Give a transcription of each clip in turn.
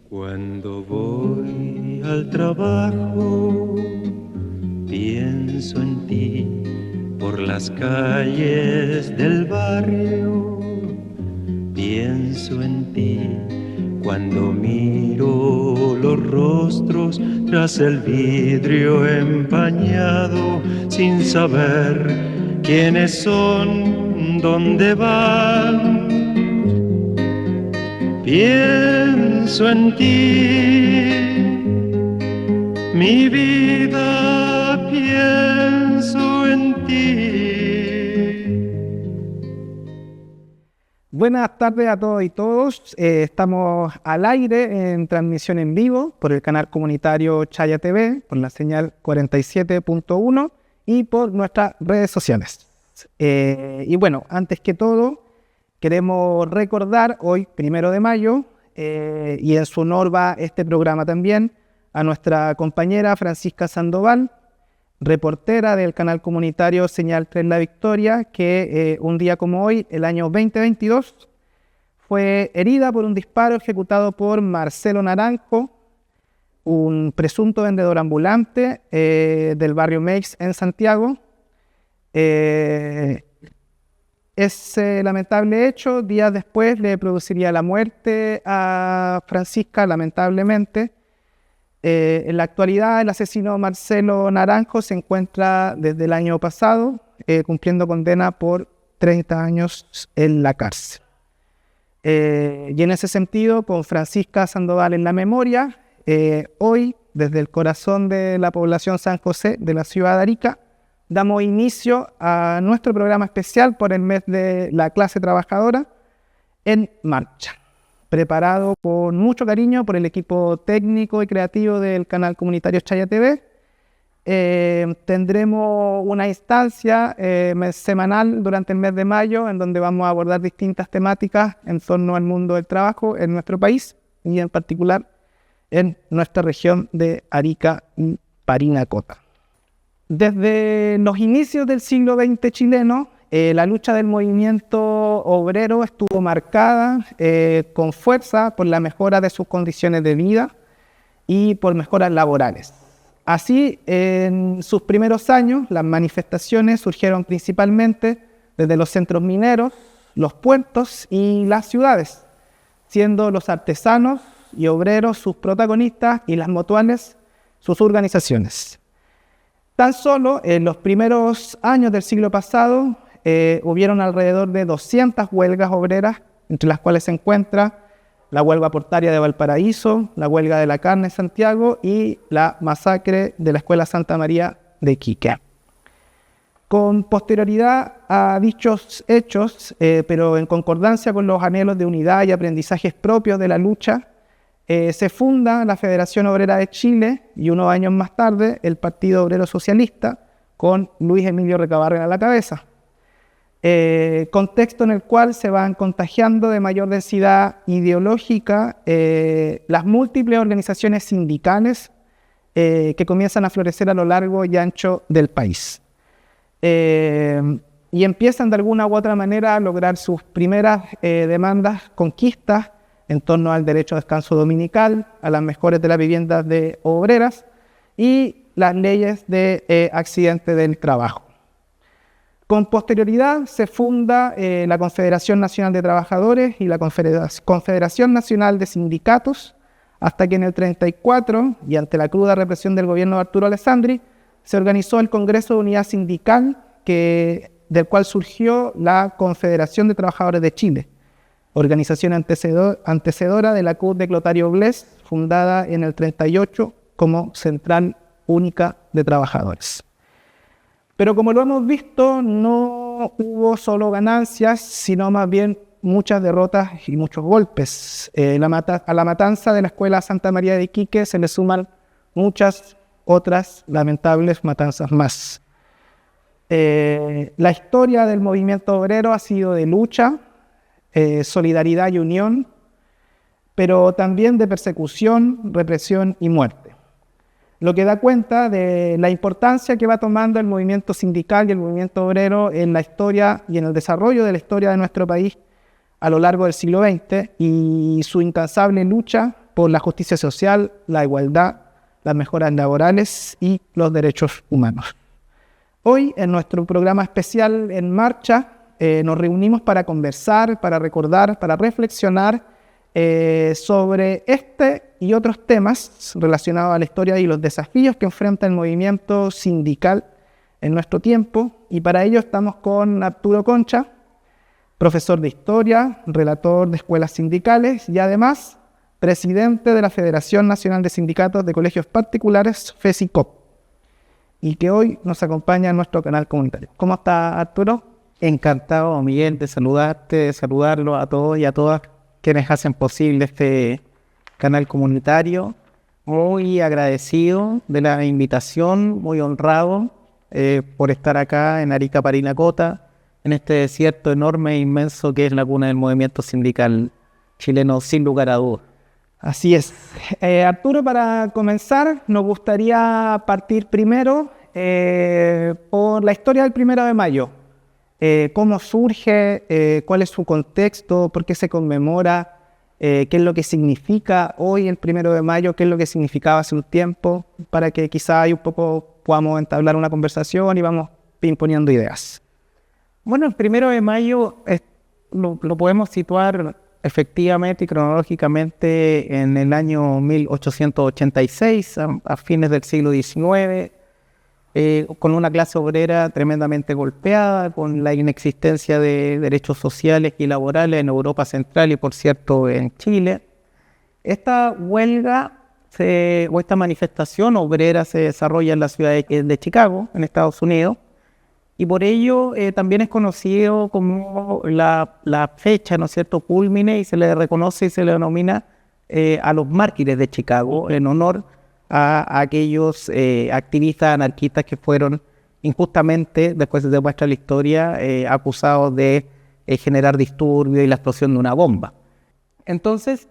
Cuando voy al trabajo, pienso en ti por las calles del barrio. Pienso en ti cuando miro los rostros tras el vidrio empañado, sin saber quiénes son, dónde van. Pienso en ti, mi vida, pienso en ti. Buenas tardes a todos y todos. Estamos al aire en transmisión en vivo por el canal comunitario Chaya TV, por la señal 47.1 y por nuestras redes sociales. Y bueno, antes que todo, queremos recordar hoy, 1 de mayo, y en su honor va este programa también, a nuestra compañera Francisca Sandoval, reportera del canal comunitario Señal 3 La Victoria, que un día como hoy, el año 2022, fue herida por un disparo ejecutado por Marcelo Naranjo, un presunto vendedor ambulante del barrio Meix en Santiago. Ese lamentable hecho, días después, le produciría la muerte a Francisca, lamentablemente. En la actualidad, el asesino Marcelo Naranjo se encuentra desde el año pasado cumpliendo condena por 30 años en la cárcel. Y en ese sentido, con Francisca Sandoval en la memoria, hoy, desde el corazón de la población San José de la ciudad de Arica, damos inicio a nuestro programa especial por el mes de la clase trabajadora en marcha, preparado con mucho cariño por el equipo técnico y creativo del canal comunitario Chaya TV. Tendremos una instancia semanal durante el mes de mayo en donde vamos a abordar distintas temáticas en torno al mundo del trabajo en nuestro país y en particular en nuestra región de Arica y Parinacota. Desde los inicios del siglo XX chileno, la lucha del movimiento obrero estuvo marcada con fuerza por la mejora de sus condiciones de vida y por mejoras laborales. Así, en sus primeros años, las manifestaciones surgieron principalmente desde los centros mineros, los puertos y las ciudades, siendo los artesanos y obreros sus protagonistas y las mutuales sus organizaciones. Tan solo en los primeros años del siglo pasado hubieron alrededor de 200 huelgas obreras, entre las cuales se encuentra la huelga portaria de Valparaíso, la huelga de la carne en Santiago y la masacre de la Escuela Santa María de Iquique. Con posterioridad a dichos hechos, pero en concordancia con los anhelos de unidad y aprendizajes propios de la lucha, se funda la Federación Obrera de Chile y unos años más tarde el Partido Obrero Socialista con Luis Emilio Recabarren a la cabeza. Contexto en el cual se van contagiando de mayor densidad ideológica las múltiples organizaciones sindicales que comienzan a florecer a lo largo y ancho del país. Y empiezan de alguna u otra manera a lograr sus primeras demandas, conquistas, en torno al derecho a descanso dominical, a las mejoras de las viviendas de obreras y las leyes de accidente del trabajo. Con posterioridad se funda la Confederación Nacional de Trabajadores y la Confederación Nacional de Sindicatos, hasta que en el 34, y ante la cruda represión del gobierno de Arturo Alessandri, se organizó el Congreso de Unidad Sindical, del cual surgió la Confederación de Trabajadores de Chile, organización antecedora de la CUT de Clotario Blest, fundada en el 38 como Central Única de Trabajadores. Pero como lo hemos visto, no hubo solo ganancias, sino más bien muchas derrotas y muchos golpes. A la matanza de la Escuela Santa María de Iquique se le suman muchas otras lamentables matanzas más. La historia del movimiento obrero ha sido de lucha, solidaridad y unión, pero también de persecución, represión y muerte. Lo que da cuenta de la importancia que va tomando el movimiento sindical y el movimiento obrero en la historia y en el desarrollo de la historia de nuestro país a lo largo del siglo XX y su incansable lucha por la justicia social, la igualdad, las mejoras laborales y los derechos humanos. Hoy, en nuestro programa especial En Marcha, nos reunimos para conversar, para recordar, para reflexionar sobre este y otros temas relacionados a la historia y los desafíos que enfrenta el movimiento sindical en nuestro tiempo. Y para ello estamos con Arturo Concha, profesor de Historia, relator de escuelas sindicales y además presidente de la Federación Nacional de Sindicatos de Colegios Particulares, FESICOP, y que hoy nos acompaña en nuestro canal comunitario. ¿Cómo está, Arturo? Encantado, Miguel, de saludarte, de saludarlo a todos y a todas quienes hacen posible este canal comunitario. Muy agradecido de la invitación, muy honrado por estar acá en Arica, Parinacota, en este desierto enorme e inmenso que es la cuna del movimiento sindical chileno, sin lugar a dudas. Así es. Arturo, para comenzar, nos gustaría partir primero por la historia del 1 de mayo. ¿Cómo surge? ¿Cuál es su contexto? ¿Por qué se conmemora? ¿Qué es lo que significa hoy el 1 de mayo? ¿Qué es lo que significaba hace un tiempo? Para que quizá ahí un poco podamos entablar una conversación y vamos poniendo ideas. Bueno, el 1 de mayo lo podemos situar efectivamente y cronológicamente en el año 1886, a fines del siglo XIX, con una clase obrera tremendamente golpeada, con la inexistencia de derechos sociales y laborales en Europa Central y, por cierto, en Chile. Esta huelga o esta manifestación obrera se desarrolla en la ciudad de Chicago, en Estados Unidos, y por ello también es conocido como la fecha, ¿no es cierto?, cúlmine, y se le reconoce y se le denomina a los mártires de Chicago, en honor a aquellos activistas anarquistas que fueron injustamente, después se demuestra la historia, acusados de generar disturbios y la explosión de una bomba. Entonces,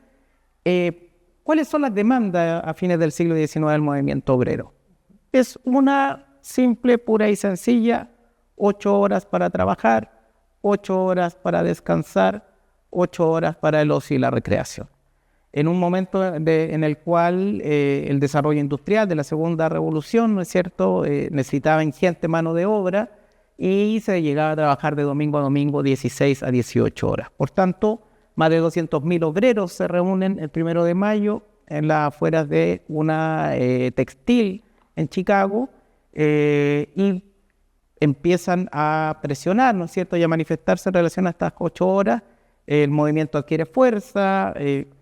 ¿cuáles son las demandas a fines del siglo XIX del movimiento obrero? Es una simple, pura y sencilla: 8 horas para trabajar, 8 horas para descansar, 8 horas para el ocio y la recreación. En un momento en el cual el desarrollo industrial de la segunda revolución, ¿no es cierto?, necesitaba ingente mano de obra y se llegaba a trabajar de domingo a domingo 16 a 18 horas. Por tanto, más de 200.000 obreros se reúnen el 1 de mayo en las afueras de una textil en Chicago y empiezan a presionar, ¿no es cierto?, y a manifestarse en relación a estas 8 horas. El movimiento adquiere fuerza,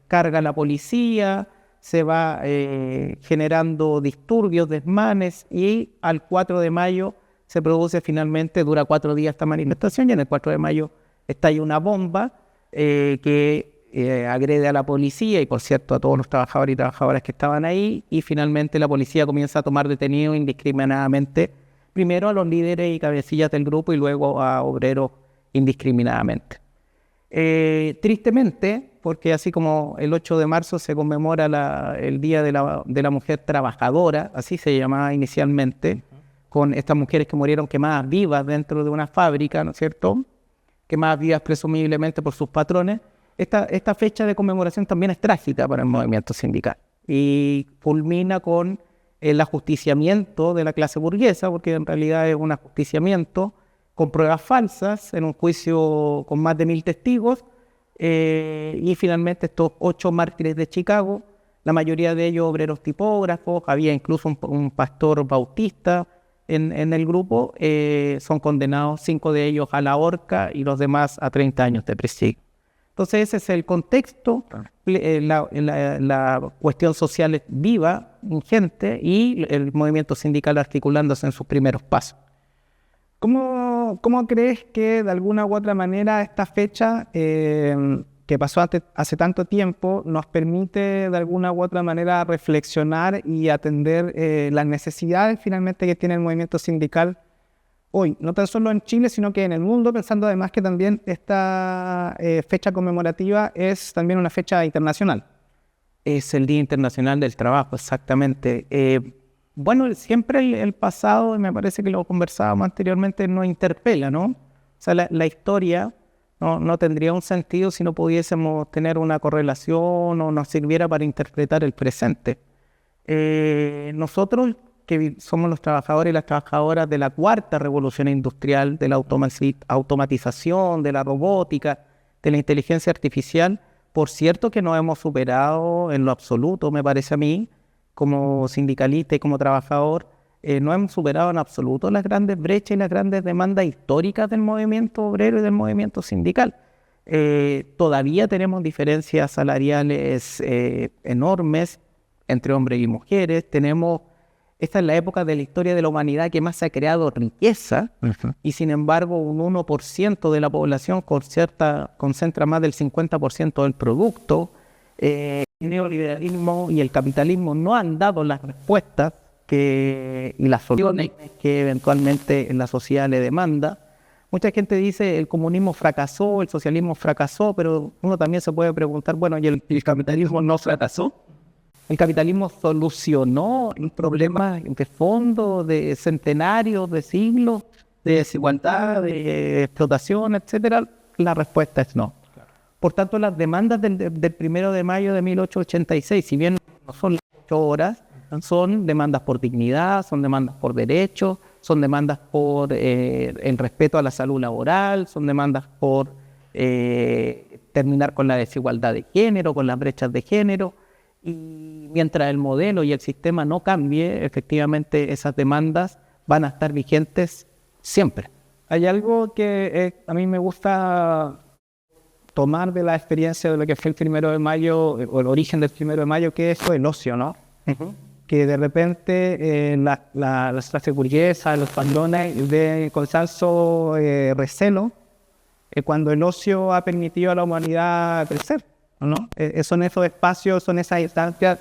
carga la policía, se va generando disturbios, desmanes, y al 4 de mayo se produce finalmente, dura 4 días esta manifestación, y en el 4 de mayo estalla una bomba que agrede a la policía y, por cierto, a todos los trabajadores y trabajadoras que estaban ahí, y finalmente la policía comienza a tomar detenidos indiscriminadamente, primero a los líderes y cabecillas del grupo y luego a obreros indiscriminadamente. Tristemente, porque así como el 8 de marzo se conmemora el Día de la Mujer Trabajadora, así se llamaba inicialmente, con estas mujeres que murieron quemadas vivas dentro de una fábrica, ¿no es cierto?, quemadas vivas presumiblemente por sus patrones. Esta fecha de conmemoración también es trágica para el movimiento sindical y culmina con el ajusticiamiento de la clase burguesa, porque en realidad es un ajusticiamiento con pruebas falsas en un juicio con más de 1.000 testigos, y finalmente estos 8 mártires de Chicago, la mayoría de ellos obreros tipógrafos, había incluso un pastor bautista en el grupo, son condenados, 5 de ellos a la horca y los demás a 30 años de prisión. Entonces ese es el contexto, la cuestión social es viva, ingente, y el movimiento sindical articulándose en sus primeros pasos. ¿Cómo crees que de alguna u otra manera esta fecha que pasó hace tanto tiempo nos permite de alguna u otra manera reflexionar y atender las necesidades finalmente que tiene el movimiento sindical hoy, no tan solo en Chile, sino que en el mundo, pensando además que también esta fecha conmemorativa es también una fecha internacional. Es el Día Internacional del Trabajo, exactamente. Bueno, siempre el pasado, y me parece que lo conversábamos anteriormente, nos interpela, ¿no? O sea, la historia no tendría un sentido si no pudiésemos tener una correlación o nos sirviera para interpretar el presente. Nosotros, que somos los trabajadores y las trabajadoras de la cuarta revolución industrial, de la automatización, de la robótica, de la inteligencia artificial, por cierto que no hemos superado en lo absoluto, me parece a mí, como sindicalista y como trabajador, no hemos superado en absoluto las grandes brechas y las grandes demandas históricas del movimiento obrero y del movimiento sindical. Todavía tenemos diferencias salariales enormes entre hombres y mujeres. Esta es la época de la historia de la humanidad que más se ha creado riqueza, y sin embargo un 1% de la población concentra más del 50% del producto. El neoliberalismo y el capitalismo no han dado las respuestas y las soluciones que eventualmente la sociedad le demanda. Mucha gente dice el comunismo fracasó, el socialismo fracasó, pero uno también se puede preguntar, bueno, ¿y el capitalismo no fracasó? El capitalismo solucionó problemas de fondo, de centenarios, de siglos, de desigualdad, de explotación, etcétera. La respuesta es no. Por tanto, las demandas del 1 de mayo de 1886, si bien no son las 8 horas, son demandas por dignidad, son demandas por derechos, son demandas por el respeto a la salud laboral, son demandas por terminar con la desigualdad de género, con las brechas de género. Y mientras el modelo y el sistema no cambie, efectivamente esas demandas van a estar vigentes siempre. Hay algo que a mí me gusta tomar de la experiencia de lo que fue el 1 de mayo, o el origen del 1 de mayo, que es el ocio, ¿no? Que de repente las clases burguesas, los patrones de constante recelo cuando el ocio ha permitido a la humanidad crecer, ¿no? Son esos espacios, son esas instancias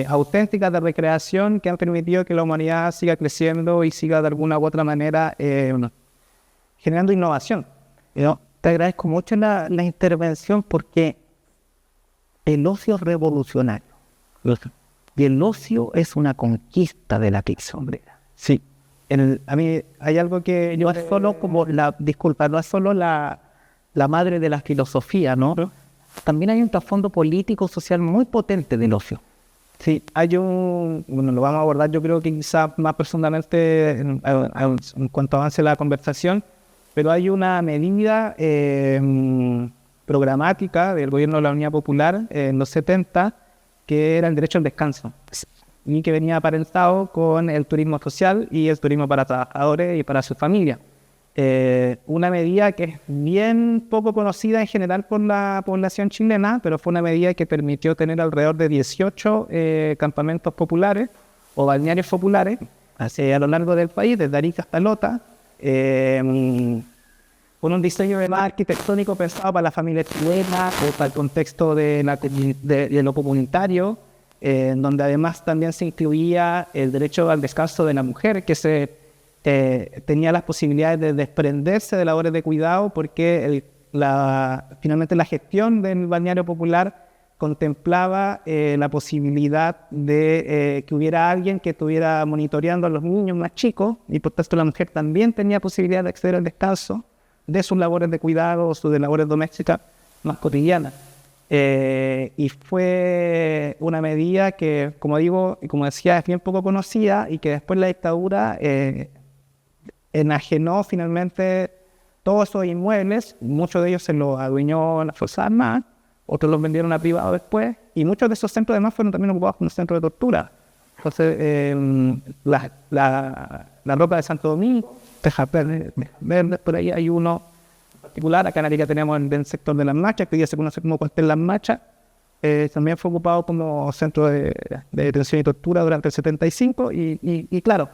auténticas de recreación que han permitido que la humanidad siga creciendo y siga de alguna u otra manera generando innovación, ¿no? Te agradezco mucho la intervención, porque el ocio es revolucionario. Y el ocio es una conquista de la clase obrera. Sí. A mí hay algo que no es solo como no es solo la madre de la filosofía, ¿no? También hay un trasfondo político, social muy potente del ocio. Sí, bueno, lo vamos a abordar yo creo que quizás más personalmente en cuanto avance la conversación, pero hay una medida programática del gobierno de la Unidad Popular en los 70 que era el derecho al descanso, y que venía aparentado con el turismo social y el turismo para trabajadores y para su familia. Una medida que es bien poco conocida en general por la población chilena, pero fue una medida que permitió tener alrededor de 18 campamentos populares o balnearios populares a lo largo del país, desde Arica hasta Lota, con un diseño además arquitectónico pensado para la familia chilena o para el contexto de lo comunitario, donde además también se incluía el derecho al descanso de la mujer, que tenía las posibilidades de desprenderse de labores de cuidado, porque finalmente la gestión del balneario popular contemplaba la posibilidad de que hubiera alguien que estuviera monitoreando a los niños más chicos, y por tanto la mujer también tenía posibilidad de acceder al descanso de sus labores de cuidado o sus labores domésticas más cotidianas. Y fue una medida que, como digo y como decía, es bien poco conocida, y que después la dictadura enajenó finalmente todos esos inmuebles. Muchos de ellos se los adueñó las Fuerzas Armadas, otros los vendieron a privados después, y muchos de esos centros además fueron también ocupados como centros de tortura. Entonces, la ropa de Santo Domingo, Tejas Verdes, por ahí hay uno en particular. Acá en Arica tenemos el sector de Las Machas, que hoy día se conoce como cuartel Las Machas. También fue ocupado como centro de detención y tortura durante el 75, y claro,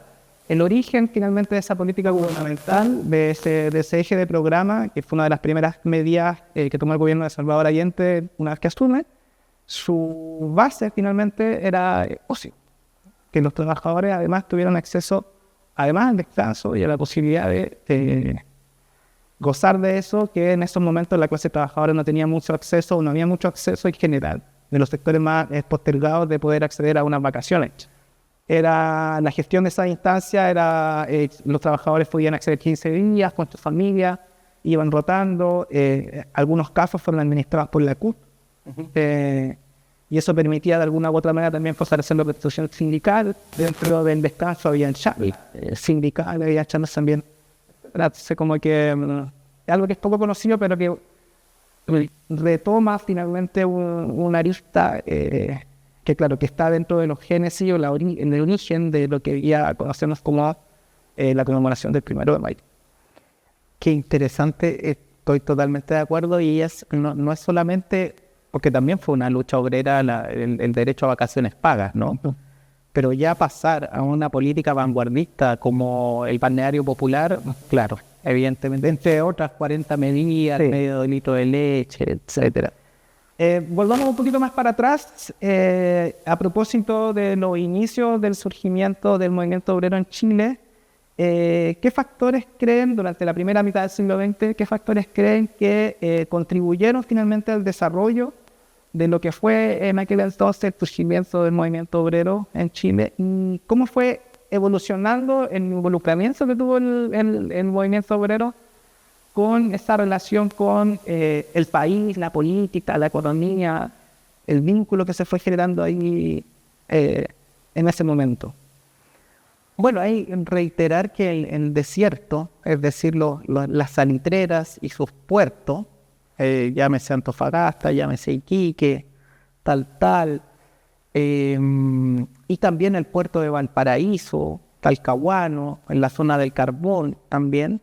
el origen finalmente de esa política gubernamental, de ese eje de programa, que fue una de las primeras medidas que tomó el gobierno de Salvador Allende una vez que asume, su base finalmente era ocio, que los trabajadores además tuvieran acceso además del descanso y a la posibilidad de gozar de eso, que en esos momentos la clase trabajadora no tenía mucho acceso, o no había mucho acceso en general, de los sectores más postergados de poder acceder a unas vacaciones. Era la gestión de esa instancia, los trabajadores podían acceder 15 días con su familia, iban rotando, algunos casos fueron administrados por la CUT, y eso permitía de alguna u otra manera también fortalecer la representación sindical. Dentro del descanso había charlas sindicales, había charlas también. Entonces, como que es algo que es poco conocido, pero que retoma finalmente una arista que, claro, que está dentro de los génesis o en el origen de lo que ya conocemos como la conmemoración del 1 de mayo. Qué interesante, estoy totalmente de acuerdo, y no es solamente, porque también fue una lucha obrera el derecho a vacaciones pagas, ¿no? Pero ya pasar a una política vanguardista como el balneario popular, claro, evidentemente, entre otras 40 medidas, sí, medio litro de leche, etcétera. Volvamos un poquito más para atrás, a propósito de los inicios del surgimiento del movimiento obrero en Chile. ¿Qué factores creen, durante la primera mitad del siglo XX, qué factores creen que contribuyeron finalmente al desarrollo de lo que fue en aquel entonces el surgimiento del movimiento obrero en Chile? ¿Y cómo fue evolucionando el involucramiento que tuvo el movimiento obrero con esa relación con el país, la política, la economía, el vínculo que se fue generando ahí en ese momento? Bueno, hay que reiterar que el desierto, es decir, las salitreras y sus puertos, llámese Antofagasta, llámese Iquique, y también el puerto de Valparaíso, Talcahuano, en la zona del carbón también,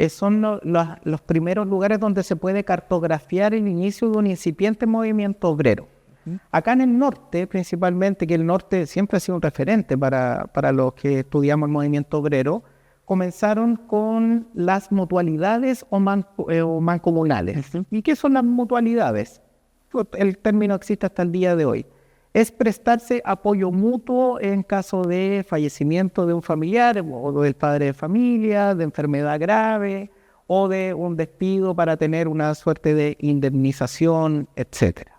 son los primeros lugares donde se puede cartografiar el inicio de un incipiente movimiento obrero. Acá en el norte, principalmente, que el norte siempre ha sido un referente para los que estudiamos el movimiento obrero, comenzaron con las mutualidades o mancomunales. ¿Y qué son las mutualidades? El término existe hasta el día de hoy. Es prestarse apoyo mutuo en caso de fallecimiento de un familiar o del padre de familia, de enfermedad grave o de un despido para tener una suerte de indemnización, etcétera.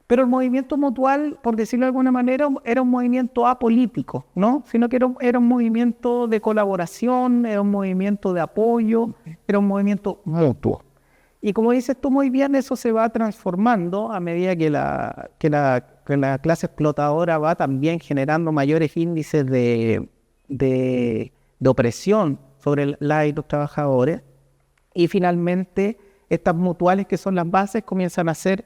Pero el movimiento mutual, por decirlo de alguna manera, era un movimiento apolítico, ¿no? Sino que era un movimiento de colaboración, era un movimiento de apoyo, era un movimiento mutuo. Y como dices tú muy bien, eso se va transformando a medida que la clase explotadora va también generando mayores índices de opresión sobre los trabajadores. Y finalmente, estas mutuales, que son las bases, comienzan a ser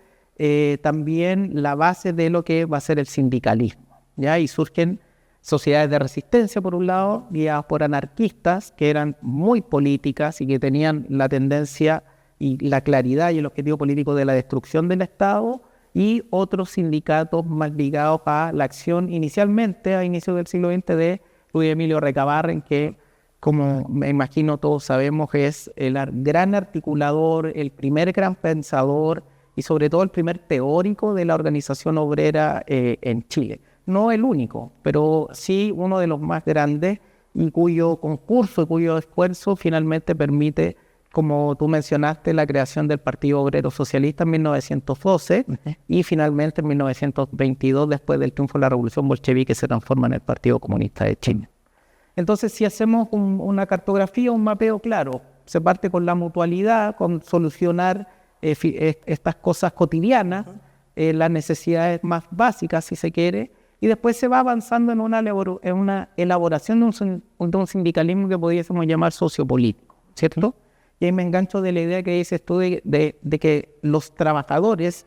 también la base de lo que va a ser el sindicalismo, ¿ya? Y surgen sociedades de resistencia, por un lado, guiadas por anarquistas, que eran muy políticas y que tenían la tendencia y la claridad y el objetivo político de la destrucción del Estado, y otros sindicatos más ligados a la acción inicialmente, a inicios del siglo XX, de Luis Emilio Recabarren, que, como me imagino todos sabemos, es el gran articulador, el primer gran pensador y sobre todo el primer teórico de la organización obrera en Chile. No el único, pero sí uno de los más grandes, y cuyo concurso y cuyo esfuerzo finalmente permite, como tú mencionaste, la creación del Partido Obrero Socialista en 1912 y finalmente en 1922, después del triunfo de la Revolución Bolchevique, se transforma en el Partido Comunista de Chile. Entonces, si hacemos una cartografía, un mapeo claro, se parte con la mutualidad, con solucionar estas cosas cotidianas, las necesidades más básicas, si se quiere, y después se va avanzando en una elaboración de un sindicalismo que pudiésemos llamar sociopolítico, ¿cierto? Y ahí me engancho de la idea que dices tú de que los trabajadores,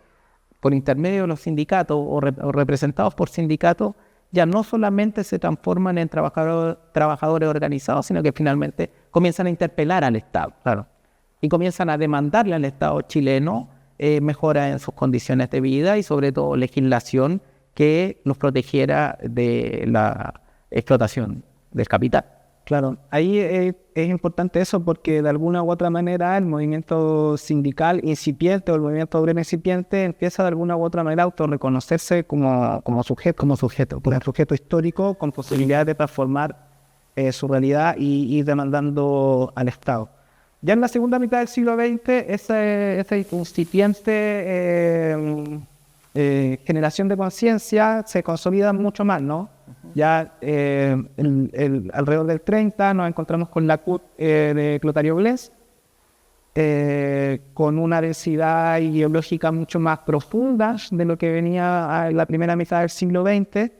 por intermedio de los sindicatos o representados por sindicatos, ya no solamente se transforman en trabajadores organizados, sino que finalmente comienzan a interpelar al Estado, claro, y comienzan a demandarle al Estado chileno mejora en sus condiciones de vida y sobre todo legislación que los protegiera de la explotación del capital. Claro, ahí es importante eso, porque de alguna u otra manera el movimiento sindical incipiente o el movimiento obrero incipiente empieza de alguna u otra manera a autorreconocerse como sujeto histórico con posibilidad de transformar su realidad y demandando al Estado. Ya en la segunda mitad del siglo XX, esa incipiente generación de conciencia se consolida mucho más, ¿no? Ya alrededor del 30 nos encontramos con la CUT de Clotario Blest, con una densidad ideológica mucho más profunda de lo que venía en la primera mitad del siglo XX.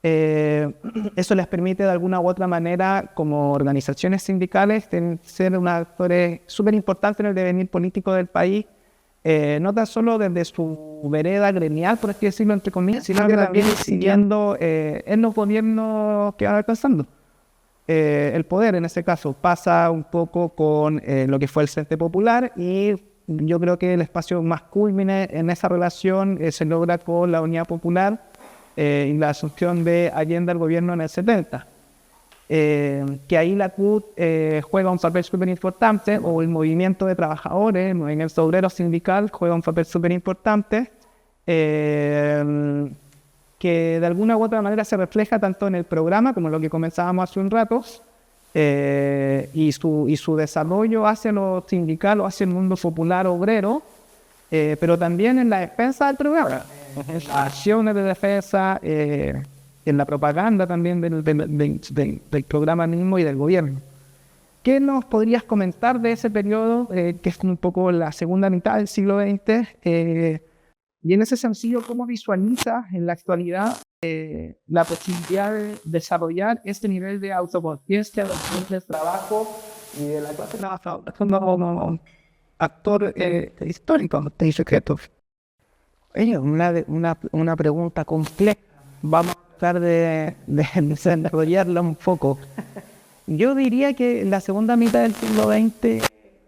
Eso les permite de alguna u otra manera, como organizaciones sindicales, ser unos actores súper importantes en el devenir político del país, no tan solo desde su vereda gremial, por así decirlo, entre comillas, sino que también siguiendo en los gobiernos que van alcanzando. El poder, en ese caso, pasa un poco con lo que fue el Frente Popular, y yo creo que el espacio más culmine en esa relación se logra con la Unidad Popular y la asunción de Allende al gobierno en el 70. Que ahí la CUT juega un papel súper importante, o el movimiento de trabajadores, el movimiento obrero sindical juega un papel súper importante, que de alguna u otra manera se refleja tanto en el programa como en lo que comenzábamos hace un rato, y su desarrollo hacia lo sindical o hacia el mundo popular obrero, pero también en la defensa del programa, en las acciones de defensa, en la propaganda también del programa mismo y del gobierno. ¿Qué nos podrías comentar de ese periodo, que es un poco la segunda mitad del siglo XX? Y en ese sentido, ¿cómo visualizas en la actualidad la posibilidad de desarrollar este nivel de autoconciencia, de trabajo y de la clase trabajadora como actor histórico de secretos? Oye, una pregunta compleja. Vamos a tratar de desarrollarla un poco. Yo diría que la segunda mitad del siglo XX,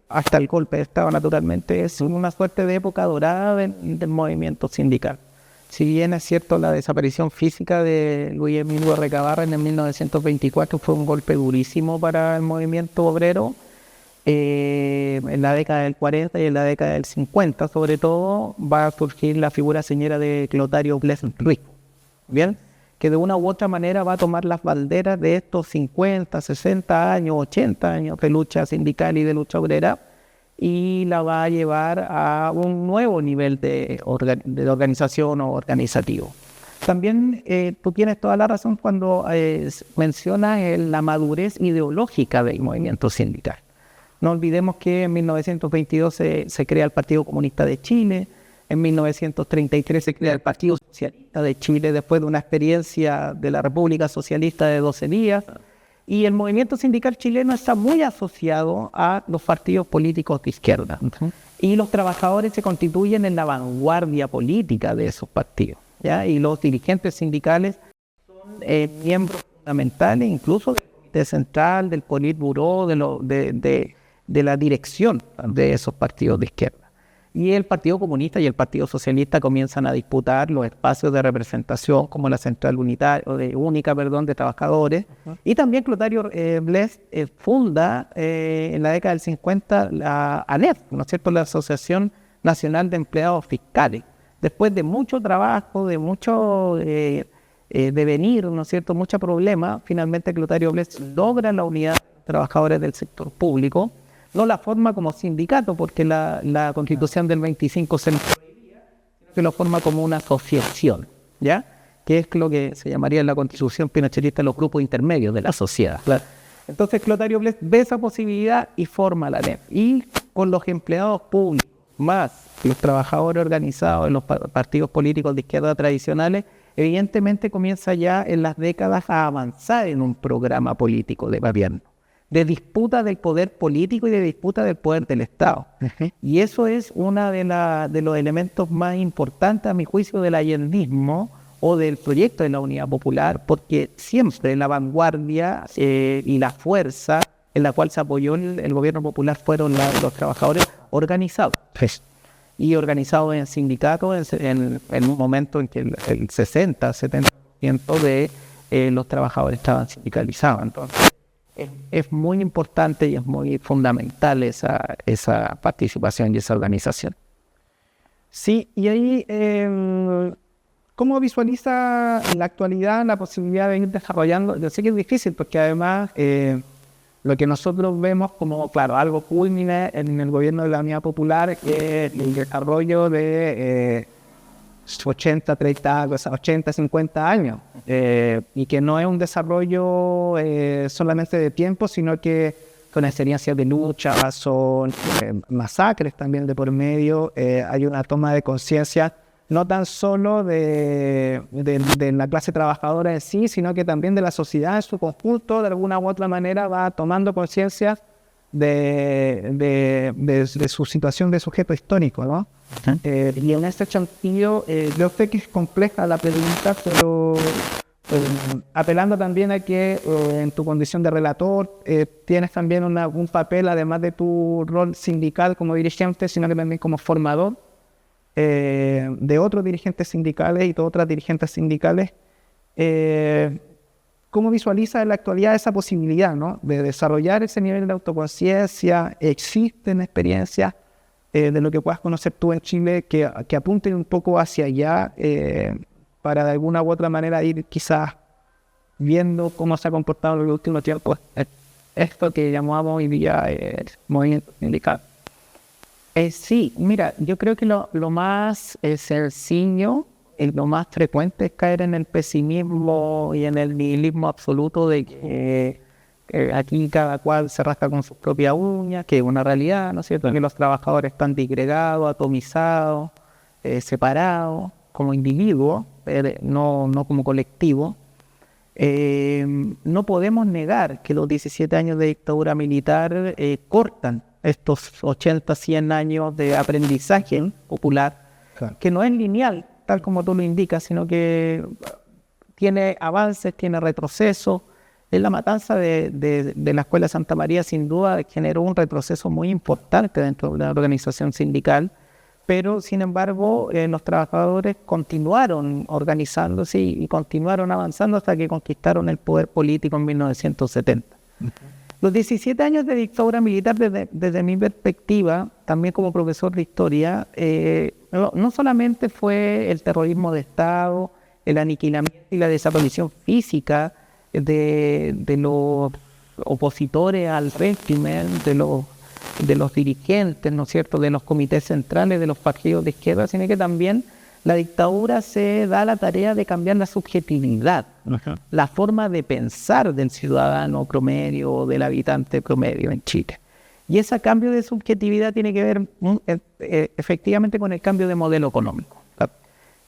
hasta el golpe de Estado naturalmente, es una suerte de época dorada del movimiento sindical. Si bien es cierto, la desaparición física de Luis Emilio Recabarren en el 1924 fue un golpe durísimo para el movimiento obrero, en la década del 40 y en la década del 50 sobre todo va a surgir la figura señera de Clotario Blest Ruiz, ¿bien? Que de una u otra manera va a tomar las banderas de estos 50, 60 años, 80 años de lucha sindical y de lucha obrera, y la va a llevar a un nuevo nivel de organización o organizativo. También tú tienes toda la razón cuando mencionas la madurez ideológica del movimiento sindical. No olvidemos que en 1922 se crea el Partido Comunista de Chile, en 1933 se crea el Partido Socialista de Chile después de una experiencia de la República Socialista de 12 días, y el movimiento sindical chileno está muy asociado a los partidos políticos de izquierda. Y los trabajadores se constituyen en la vanguardia política de esos partidos, ¿ya? Y los dirigentes sindicales son miembros fundamentales incluso del Comité Central, del Politburó, de la dirección de esos partidos de izquierda. Y el Partido Comunista y el Partido Socialista comienzan a disputar los espacios de representación como la Central Única de Trabajadores. Y también Clotario Blest funda en la década del 50 la ANEF, ¿no es cierto?, la Asociación Nacional de Empleados Fiscales. Después de mucho trabajo, de mucho devenir, ¿no es cierto?, mucho problema, finalmente Clotario Blest logra la unidad de trabajadores del sector público. No la forma como sindicato, porque la Constitución del 25 se prohibía, sino que lo forma como una asociación, ¿ya? Que es lo que se llamaría en la Constitución pinochetista los grupos intermedios de la sociedad. Claro. Entonces Clotario Blest ve esa posibilidad y forma la ANEF. Y con los empleados públicos, más los trabajadores organizados en los partidos políticos de izquierda tradicionales, evidentemente comienza ya en las décadas a avanzar en un programa político de gobierno, de disputa del poder político y de disputa del poder del Estado. Y eso es uno de los elementos más importantes, a mi juicio, del allendismo o del proyecto de la Unidad Popular, porque siempre la vanguardia y la fuerza en la cual se apoyó el gobierno popular fueron los trabajadores organizados. Y organizados en sindicatos en un momento en que el 60-70% de los trabajadores estaban sindicalizados. Entonces, es muy importante y es muy fundamental esa participación y esa organización. Sí, y ahí ¿Cómo visualiza en la actualidad la posibilidad de ir desarrollando? Yo sé que es difícil porque además lo que nosotros vemos como, claro, algo culmine en el gobierno de la Unidad Popular es el desarrollo de 80, 50 años y que no es un desarrollo solamente de tiempo, sino que con experiencias de lucha, son masacres también de por medio, hay una toma de conciencia no tan solo de la clase trabajadora en sí, sino que también de la sociedad en su conjunto, de alguna u otra manera va tomando conciencia de su situación de sujeto histórico, ¿no? Y en este sentido, yo sé que es compleja la pregunta, pero apelando también a que en tu condición de relator tienes también un papel, además de tu rol sindical como dirigente, sino que también como formador de otros dirigentes sindicales y de otras dirigentes sindicales. ¿Cómo visualiza en la actualidad esa posibilidad, ¿no?, de desarrollar ese nivel de autoconciencia? ¿Existen experiencias de lo que puedas conocer tú en Chile que apunten un poco hacia allá para de alguna u otra manera ir quizás viendo cómo se ha comportado en los últimos tiempos esto que llamamos hoy día el movimiento sindical? Sí, mira, yo creo que lo más sencillo y lo más frecuente es caer en el pesimismo y en el nihilismo absoluto de que aquí cada cual se rasca con sus propias uñas, que es una realidad, ¿no es cierto?, que los trabajadores están disgregados, atomizados, separados como individuos, no como colectivo. No podemos negar que los 17 años de dictadura militar cortan estos 80, 100 años de aprendizaje popular, claro, que no es lineal, tal como tú lo indicas, sino que tiene avances, tiene retrocesos. En la matanza de la Escuela Santa María, sin duda, generó un retroceso muy importante dentro de la organización sindical, pero, sin embargo, los trabajadores continuaron organizándose y continuaron avanzando hasta que conquistaron el poder político en 1970. Los 17 años de dictadura militar, desde mi perspectiva, también como profesor de historia, no solamente fue el terrorismo de Estado, el aniquilamiento y la desaparición física de los opositores al régimen, de los dirigentes, ¿no es cierto?, de los comités centrales, de los partidos de izquierda, sino que también la dictadura se da la tarea de cambiar la subjetividad, la forma de pensar del ciudadano promedio o del habitante promedio en Chile. Y ese cambio de subjetividad tiene que ver efectivamente con el cambio de modelo económico,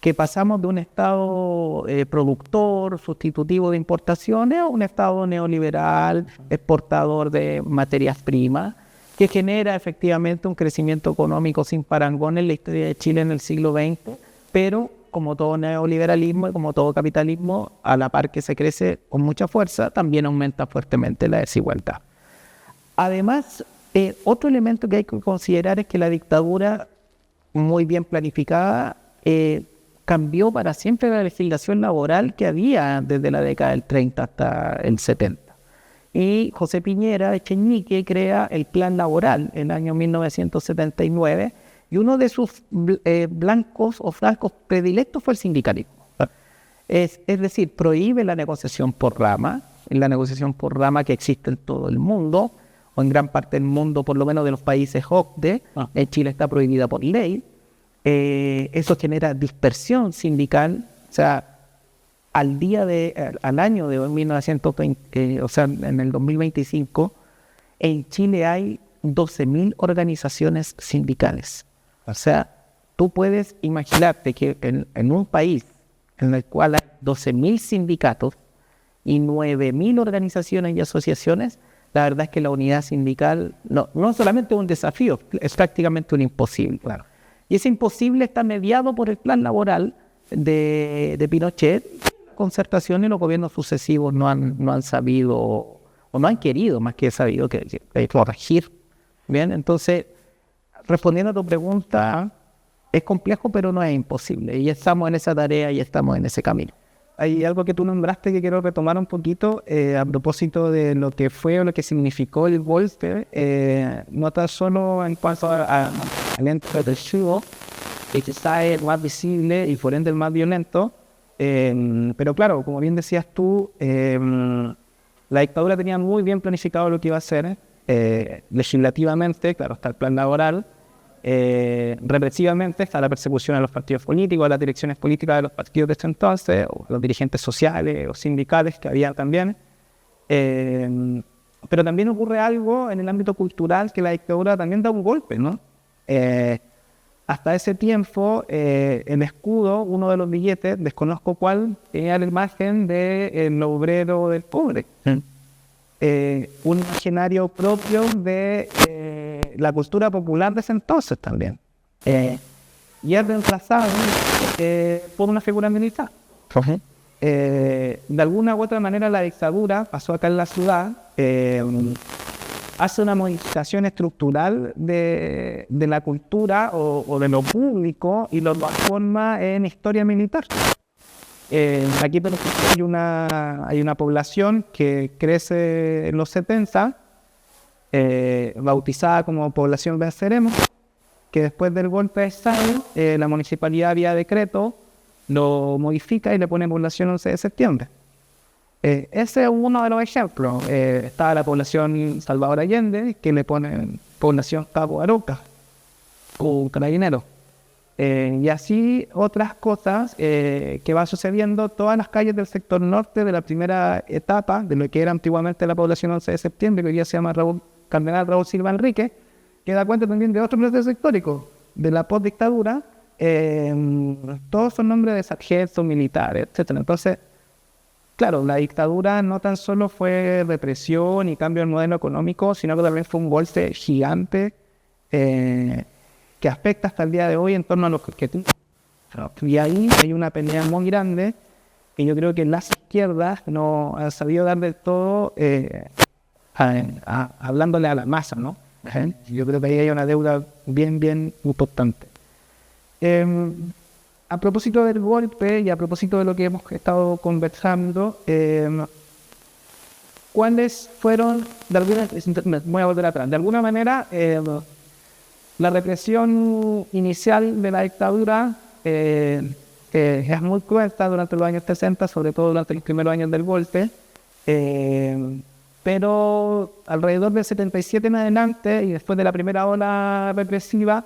que pasamos de un Estado productor, sustitutivo de importaciones, a un Estado neoliberal, exportador de materias primas, que genera efectivamente un crecimiento económico sin parangón en la historia de Chile en el siglo XX, pero como todo neoliberalismo y como todo capitalismo, a la par que se crece con mucha fuerza, también aumenta fuertemente la desigualdad. Además, otro elemento que hay que considerar es que la dictadura, muy bien planificada, cambió para siempre la legislación laboral que había desde la década del 30 hasta el 70. Y José Piñera Echenique crea el Plan Laboral en el año 1979, y uno de sus blancos o francos predilectos fue el sindicalismo. Es decir, prohíbe la negociación por rama, que existe en todo el mundo, o en gran parte del mundo, por lo menos de los países OCDE. En Chile está prohibida por ley. Eso genera dispersión sindical. O sea, al año de 1920, o sea, en el 2025, en Chile hay 12.000 organizaciones sindicales. O sea, tú puedes imaginarte que en un país en el cual hay 12.000 sindicatos y 9.000 organizaciones y asociaciones, la verdad es que la unidad sindical no solamente es un desafío, es prácticamente un imposible. Claro. Y ese imposible está mediado por el plan laboral de Pinochet. Concertación y los gobiernos sucesivos no han sabido, o no han querido, más que sabido, que corregir. Bien, entonces, respondiendo a tu pregunta, es complejo, pero no es imposible. Y estamos en esa tarea y estamos en ese camino. Hay algo que tú nombraste que quiero retomar un poquito a propósito de lo que fue o lo que significó el golpe, no tan solo en cuanto al ente represivo, que quizá es el más visible y por ende el más violento, Pero claro, como bien decías tú, la dictadura tenía muy bien planificado lo que iba a hacer legislativamente, claro, está el plan laboral, represivamente está la persecución a los partidos políticos, a las direcciones políticas de los partidos de ese entonces, o a los dirigentes sociales o sindicales que había también. Pero también ocurre algo en el ámbito cultural, que la dictadura también da un golpe, ¿no? Hasta ese tiempo, el escudo, uno de los billetes, desconozco cuál, tenía la imagen del obrero del pobre. Un imaginario propio de la cultura popular de ese entonces también. Y es reemplazado por una figura militar. De alguna u otra manera la dictadura pasó acá en la ciudad, hace una modificación estructural de la cultura o de lo público y lo transforma en historia militar. Aquí por ejemplo, hay una población que crece en los 70, bautizada como población Venceremos, que después del golpe de Estado, la municipalidad vía decreto lo modifica y le pone población 11 de septiembre. Ese es uno de los ejemplos. Está la población Salvador Allende, que le ponen población Cabo Aroca o Carabinero. Y así otras cosas que van sucediendo. Todas las calles del sector norte de la primera etapa de lo que era antiguamente la población 11 de septiembre, que hoy día se llama Cardenal Raúl Silva Enrique, que da cuenta también de otro proceso histórico, de la postdictadura. Todos son nombres de sargentos, militares, etc. Entonces, claro, la dictadura no tan solo fue represión y cambio del modelo económico, sino que también fue un golpe gigante que afecta hasta el día de hoy en torno a los objetivos. Y ahí hay una pelea muy grande que yo creo que las izquierdas no han sabido dar del todo hablándole a la masa, ¿no? Yo creo que ahí hay una deuda bien importante. A propósito del golpe y a propósito de lo que hemos estado conversando, ¿cuáles fueron, voy a volver atrás, de alguna manera, la represión inicial de la dictadura es muy cruenta durante los años 60, sobre todo durante los primeros años del golpe, pero alrededor del 77 en adelante y después de la primera ola represiva,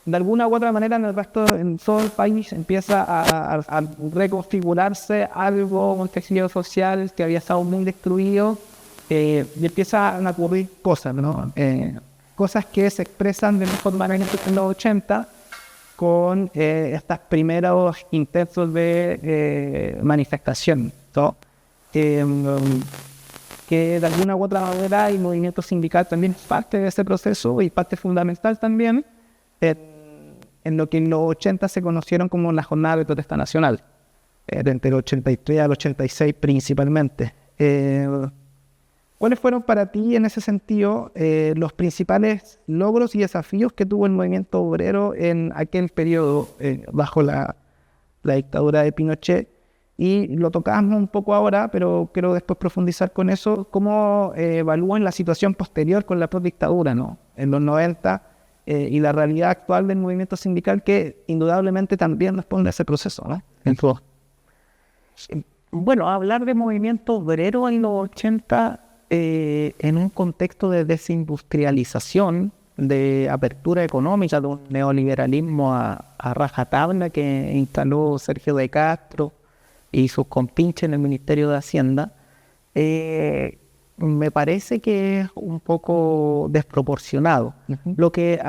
de alguna u otra manera en todo el país empieza a reconfigurarse algo, un tejido social que había estado muy destruido, y empiezan a ocurrir cosas, ¿no? Cosas que se expresan de mejor manera en los 80 con estos primeros intentos de manifestación, ¿no? Que de alguna u otra manera el movimiento sindical también es parte de ese proceso y parte fundamental también en lo que en los 80 se conocieron como la Jornada de Protesta Nacional, entre el 83 al 86 principalmente. ¿Cuáles fueron para ti en ese sentido los principales logros y desafíos que tuvo el movimiento obrero en aquel periodo bajo la dictadura de Pinochet? Y lo tocamos un poco ahora, pero quiero después profundizar con eso. ¿Cómo evalúan la situación posterior con la postdictadura, ¿no? En los 90 y la realidad actual del movimiento sindical que indudablemente también responde a ese proceso, ¿no? Bueno, hablar de movimiento obrero en los 80 en un contexto de desindustrialización, de apertura económica, de un neoliberalismo a rajatabla que instaló Sergio de Castro y sus compinches en el Ministerio de Hacienda, me parece que es un poco desproporcionado. Lo que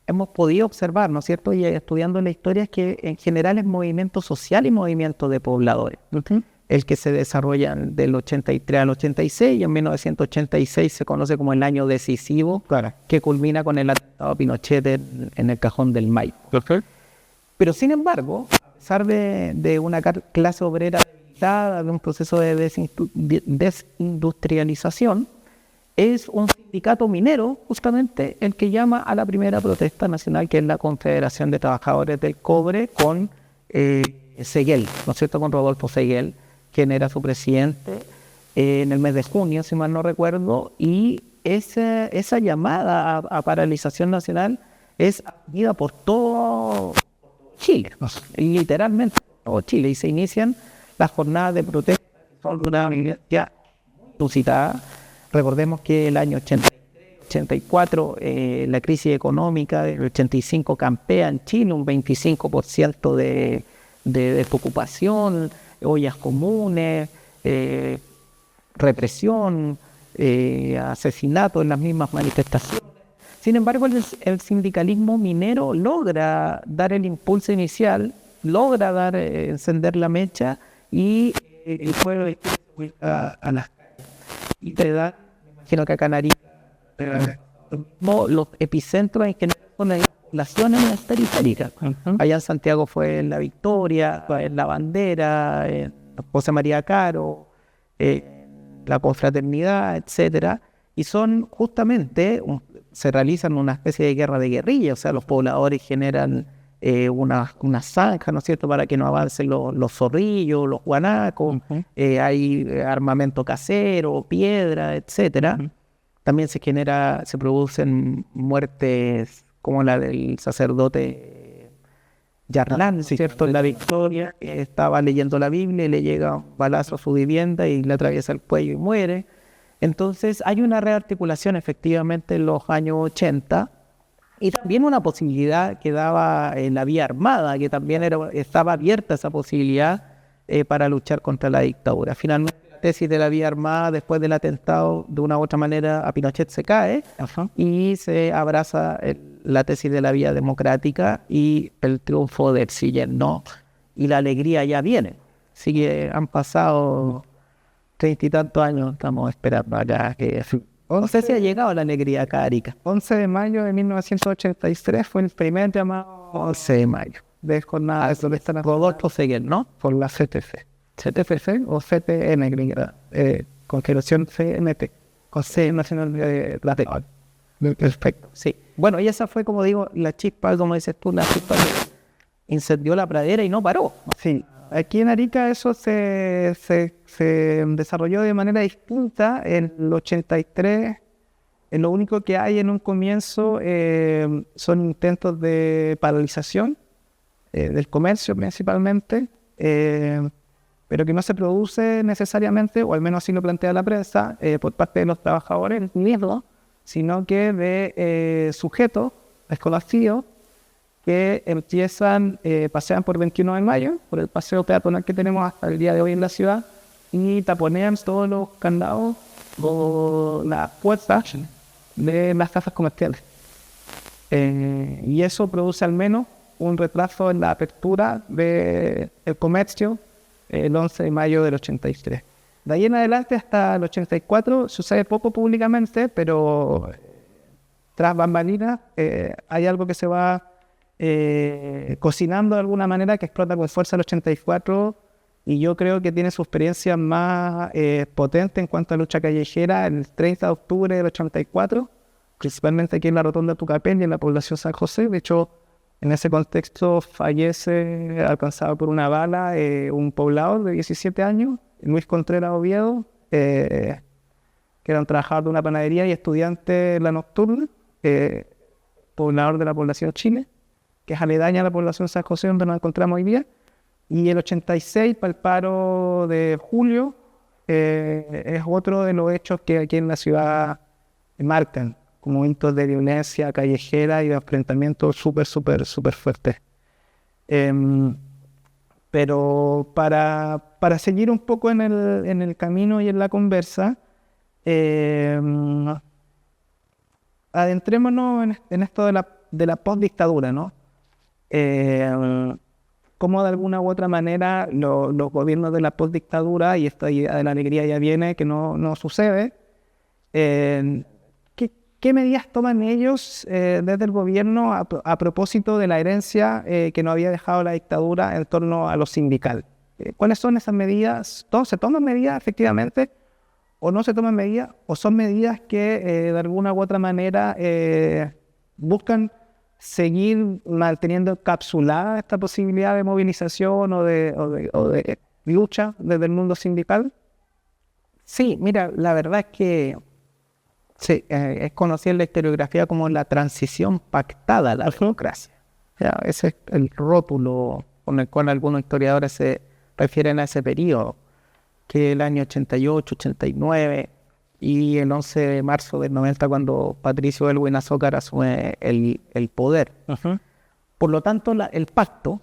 hemos podido observar, ¿no es cierto?, y estudiando la historia, es que en general es movimiento social y movimiento de pobladores el que se desarrolla del 83 al 86, y en 1986 se conoce como el año decisivo, que culmina con el atentado a Pinochet en el Cajón del Maipo. Pero sin embargo, a pesar de una clase obrera debilitada, de un proceso de desindustrialización, es un sindicato minero justamente el que llama a la primera protesta nacional, que es la Confederación de Trabajadores del Cobre, con Seguel, ¿no es cierto?, con Rodolfo Seguel, quien era su presidente, en el mes de junio, si mal no recuerdo, y esa llamada a paralización nacional es acogida por todo Chile, literalmente todo Chile, y se inician las jornadas de protesta, que son una universidad inusitada. Recordemos que el año 84, la crisis económica del 85 campea en Chile, un 25% de desocupación, ollas comunes, represión, asesinato en las mismas manifestaciones. Sin embargo, el sindicalismo minero logra dar el impulso inicial, logra encender la mecha, y el pueblo a las calles. Y te da, me imagino que acá en Arica, los epicentros en general son las poblaciones periféricas. Allá en Santiago fue en La Victoria, en La Bandera, en José María Caro, la Confraternidad, etcétera. Y son justamente, se realizan una especie de guerra de guerrilla, o sea, los pobladores generan una zanja, ¿no es cierto?, para que no avancen los zorrillos, los guanacos, hay armamento casero, piedra, etcétera. También se producen muertes como la del sacerdote Yarlán, ¿cierto?, en La Victoria, que estaba leyendo la Biblia y le llega un balazo a su vivienda y le atraviesa el cuello y muere. Entonces hay una rearticulación efectivamente en los años 80, y también una posibilidad que daba la vía armada, que también estaba abierta esa posibilidad para luchar contra la dictadura. Finalmente la tesis de la vía armada, después del atentado, de una u otra manera a Pinochet se cae, y se abraza la tesis de la vía democrática y el triunfo de Ercilla, ¿no? Y la alegría ya viene. Así que han pasado 30 y tantos años, estamos esperando acá que... No sé si ha llegado la alegría acá a Arica. 11 de mayo de 1983 fue el primer llamado 11 de mayo. de jornada de protesta nacional Rodolfo Seguel, ¿no? por la CTC. CTFC o CTN, gringa, Confederación CNT, Consejo Nacional de Trabajo. Perfecto, sí. Bueno, y esa fue, como digo, la chispa, como dices tú, la chispa que incendió la pradera y no paró. Sí, aquí en Arica eso se desarrolló de manera distinta en el 83. Lo único que hay en un comienzo son intentos de paralización del comercio principalmente, pero que no se produce necesariamente, o al menos así lo plantea la prensa, por parte de los trabajadores mismos, sino que de sujetos desconocidos que empiezan, pasean por 21 de mayo, por el paseo peatonal que tenemos hasta el día de hoy en la ciudad, y taponean todos los candados o las puertas de las casas comerciales. Y eso produce al menos un retraso en la apertura del comercio el 11 de mayo del 83. De ahí en adelante hasta el 84 sucede poco públicamente, pero tras bambalinas hay algo que se va cocinando de alguna manera, que explota con fuerza el 84, y yo creo que tiene su experiencia más potente en cuanto a lucha callejera el 30 de octubre del 84, principalmente aquí en la Rotonda de Tucapel y en la población San José. De hecho, en ese contexto fallece, alcanzado por una bala, un poblador de 17 años, Luis Contreras Oviedo, que era un trabajador de una panadería y estudiante de la nocturna, poblador de la población Chile, que es aledaña a la población San José, donde nos encontramos hoy día. Y el 86, para el paro de julio, es otro de los hechos que aquí en la ciudad marcan como momentos de violencia callejera y de enfrentamientos súper fuertes. Pero para seguir un poco en el camino y en la conversa, adentrémonos en esto de la postdictadura, ¿no? Cómo de alguna u otra manera los gobiernos de la postdictadura, y esta idea de la alegría ya viene, que no sucede, ¿qué medidas toman ellos desde el gobierno a propósito de la herencia que nos había dejado la dictadura en torno a lo sindical? ¿Cuáles son esas medidas? ¿Se toman medidas efectivamente o no se toman medidas? ¿O son medidas que de alguna u otra manera buscan seguir manteniendo encapsulada esta posibilidad de movilización o de lucha desde el mundo sindical? Sí, mira, la verdad es que sí, es conocida en la historiografía como la transición pactada a la democracia. sea, ese es el rótulo con el cual algunos historiadores se refieren a ese periodo, que es el año 88, 89 y el 11 de marzo del 90 cuando Patricio Elwin Azócar asume el poder. Por lo tanto, el pacto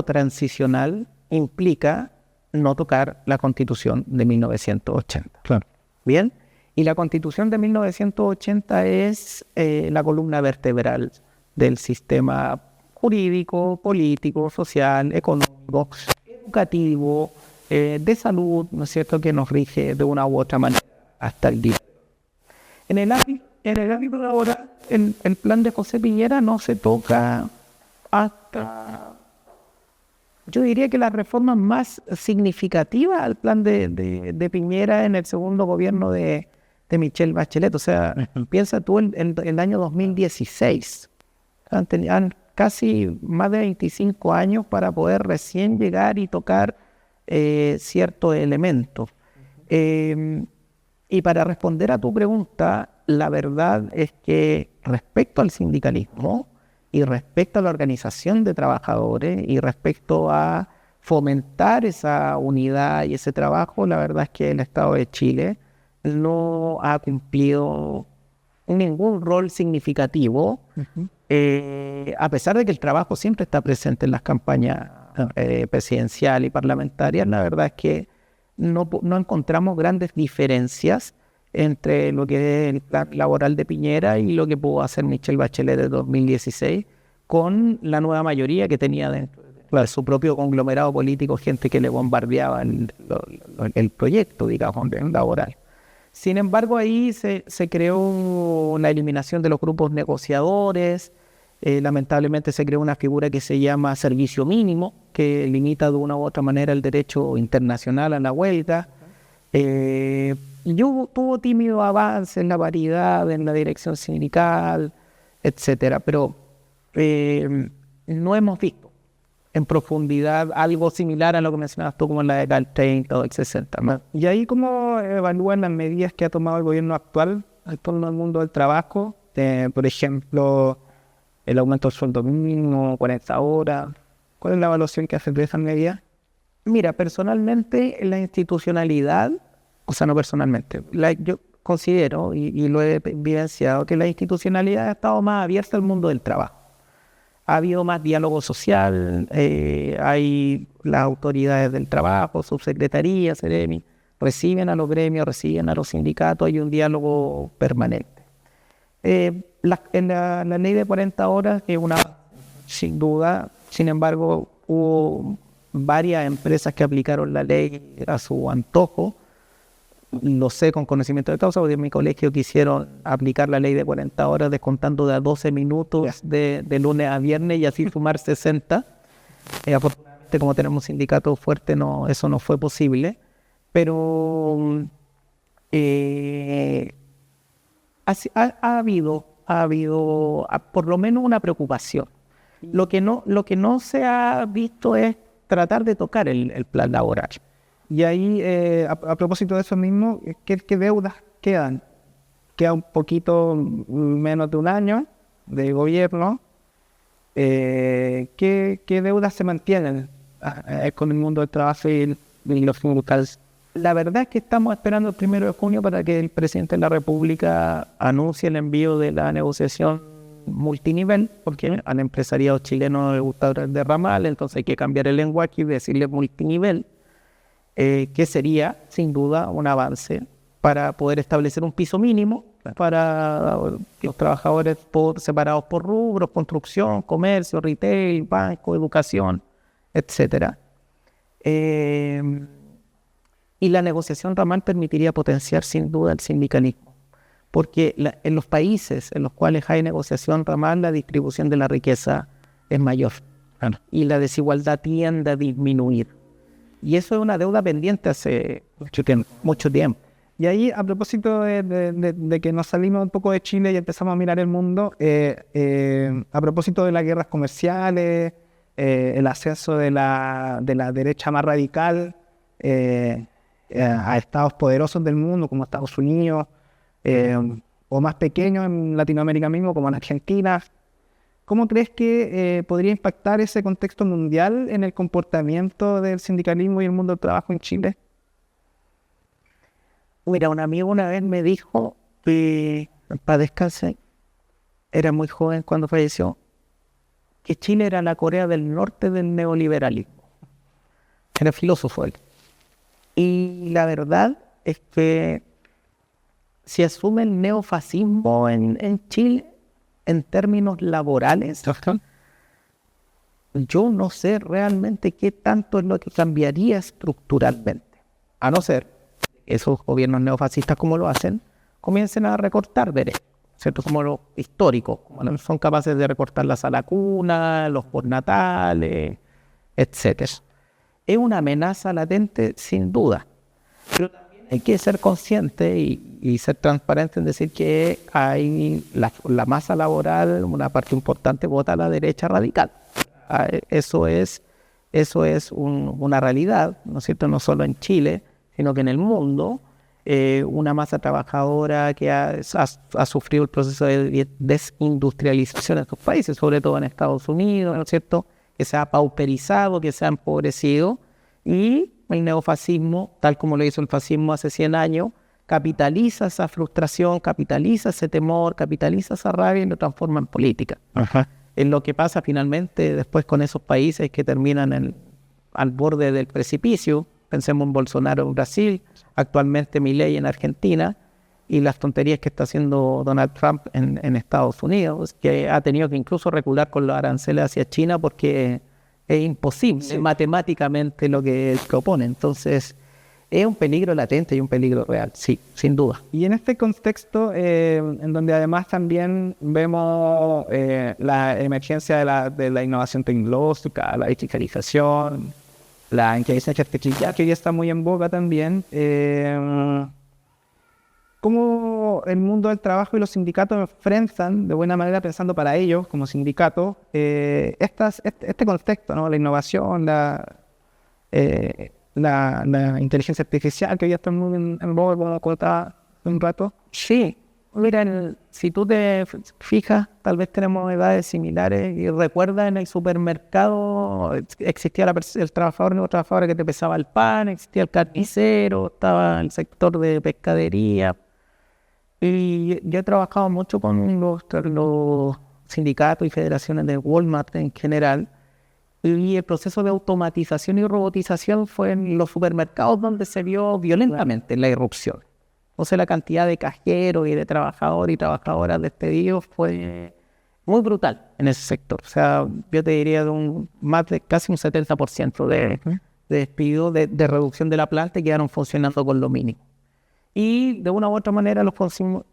transicional implica no tocar la Constitución de 1980. Claro. Bien, y la Constitución de 1980 es la columna vertebral del sistema jurídico, político, social, económico, educativo, de salud, ¿no es cierto?, que nos rige de una u otra manera hasta el día. En el ámbito de ahora, el plan de José Piñera no se toca hasta, yo diría que las reformas más significativas al plan de Piñera en el segundo gobierno de Michelle Bachelet. O sea, piensa tú en el año 2016. Han casi más de 25 años para poder recién llegar y tocar ciertos elementos. Y para responder a tu pregunta, la verdad es que respecto al sindicalismo y respecto a la organización de trabajadores y respecto a fomentar esa unidad y ese trabajo, la verdad es que el Estado de Chile no ha cumplido ningún rol significativo, a pesar de que el trabajo siempre está presente en las campañas presidenciales y parlamentarias. La verdad es que no encontramos grandes diferencias entre lo que es el plan laboral de Piñera y lo que pudo hacer Michelle Bachelet de 2016 con la nueva mayoría que tenía dentro de su propio conglomerado político, gente que le bombardeaba el proyecto, digamos, laboral. Sin embargo, ahí se creó la eliminación de los grupos negociadores. Lamentablemente se creó una figura que se llama servicio mínimo, que limita de una u otra manera el derecho internacional a la huelga. Tuvo tímido avance en la paridad, en la dirección sindical, etcétera, pero no hemos visto en profundidad algo similar a lo que mencionabas tú, como en la década del 30 o del 60. ¿no? ¿Y ahí cómo evalúan las medidas que ha tomado el gobierno actual en torno al mundo del trabajo? Por ejemplo, el aumento del sueldo mínimo, 40 horas. ¿Cuál es la evaluación que hace de esas medidas? Mira, personalmente, la institucionalidad, o sea, no personalmente, yo considero y lo he vivenciado que la institucionalidad ha estado más abierta al mundo del trabajo. Ha habido más diálogo social, hay las autoridades del trabajo, subsecretarías, Seremi, reciben a los gremios, reciben a los sindicatos, hay un diálogo permanente. En la ley de 40 horas es una, sin duda, sin embargo, hubo varias empresas que aplicaron la ley a su antojo. Lo sé con conocimiento de causa, porque en mi colegio quisieron aplicar la ley de 40 horas descontando de a 12 minutos de lunes a viernes y así sumar 60. Afortunadamente, como tenemos un sindicato fuerte, eso no fue posible. Pero ha habido por lo menos una preocupación. Lo que no se ha visto es tratar de tocar el plan laboral. Y ahí, a propósito de eso mismo, ¿qué deudas quedan? Queda un poquito menos de un año de gobierno. ¿Qué deudas se mantienen con el mundo del trabajo y los sindicales? La verdad es que estamos esperando el 1 de junio para que el presidente de la República anuncie el envío de la negociación multinivel, porque al empresariado chileno le gusta hablar de ramal, entonces hay que cambiar el lenguaje y decirle multinivel. Que sería, sin duda, un avance para poder establecer un piso mínimo para los trabajadores separados por rubros, construcción, comercio, retail, banco, educación, etcétera. Y la negociación ramal permitiría potenciar, sin duda, el sindicalismo, porque en los países en los cuales hay negociación ramal, la distribución de la riqueza es mayor y la desigualdad tiende a disminuir. Y eso es una deuda pendiente hace mucho tiempo. Y ahí, a propósito de que nos salimos un poco de Chile y empezamos a mirar el mundo, a propósito de las guerras comerciales, el ascenso de la derecha más radical a estados poderosos del mundo como Estados Unidos, o más pequeños en Latinoamérica mismo como en Argentina, ¿cómo crees que podría impactar ese contexto mundial en el comportamiento del sindicalismo y el mundo del trabajo en Chile? Mira, un amigo una vez me dijo que, para descansar, era muy joven cuando falleció, que Chile era la Corea del Norte del neoliberalismo. Era filósofo él. Y la verdad es que si asume el neofascismo en Chile, en términos laborales, yo no sé realmente qué tanto es lo que cambiaría estructuralmente. A no ser esos gobiernos neofascistas, como lo hacen, comiencen a recortar derechos, ¿cierto? Como los históricos, como son capaces de recortar la sala cuna, los postnatales, etcétera. Es una amenaza latente, sin duda. Pero también hay que ser consciente y ser transparente en decir que hay la masa laboral, una parte importante, vota a la derecha radical. Eso es una realidad, ¿no es cierto? No solo en Chile, sino que en el mundo, una masa trabajadora que ha sufrido el proceso de desindustrialización en estos países, sobre todo en Estados Unidos, ¿no es cierto?, que se ha pauperizado, que se ha empobrecido, y el neofascismo, tal como lo hizo el fascismo hace 100 años, capitaliza esa frustración, capitaliza ese temor, capitaliza esa rabia y lo transforma en política. Es lo que pasa finalmente después con esos países que terminan al borde del precipicio. Pensemos en Bolsonaro en Brasil, actualmente Milei en Argentina, y las tonterías que está haciendo Donald Trump en Estados Unidos, que ha tenido que incluso recular con los aranceles hacia China porque es imposible matemáticamente lo que propone. Entonces, es un peligro latente y un peligro real, sí, sin duda. Y en este contexto, en donde además también vemos la emergencia de la innovación tecnológica, la digitalización, la inteligencia artificial, que hoy está muy en boga también, cómo el mundo del trabajo y los sindicatos enfrentan, de buena manera pensando para ellos, como sindicatos, este contexto, ¿no? La innovación, la inteligencia artificial, que hoy está muy en boga, como contaba un rato. Sí, mira, si tú te fijas, tal vez tenemos edades similares y recuerdas en el supermercado existía el trabajador o trabajadora que te pesaba el pan, existía el carnicero, estaba el sector de pescadería. Y yo he trabajado mucho con los sindicatos y federaciones de Walmart en general, y el proceso de automatización y robotización fue en los supermercados donde se vio violentamente la irrupción. Entonces la cantidad de cajeros y de trabajadores y trabajadoras despedidos fue muy brutal en ese sector. O sea, yo te diría más de casi un 70% de despido, de reducción de la planta, y quedaron funcionando con lo mínimo. Y de una u otra manera los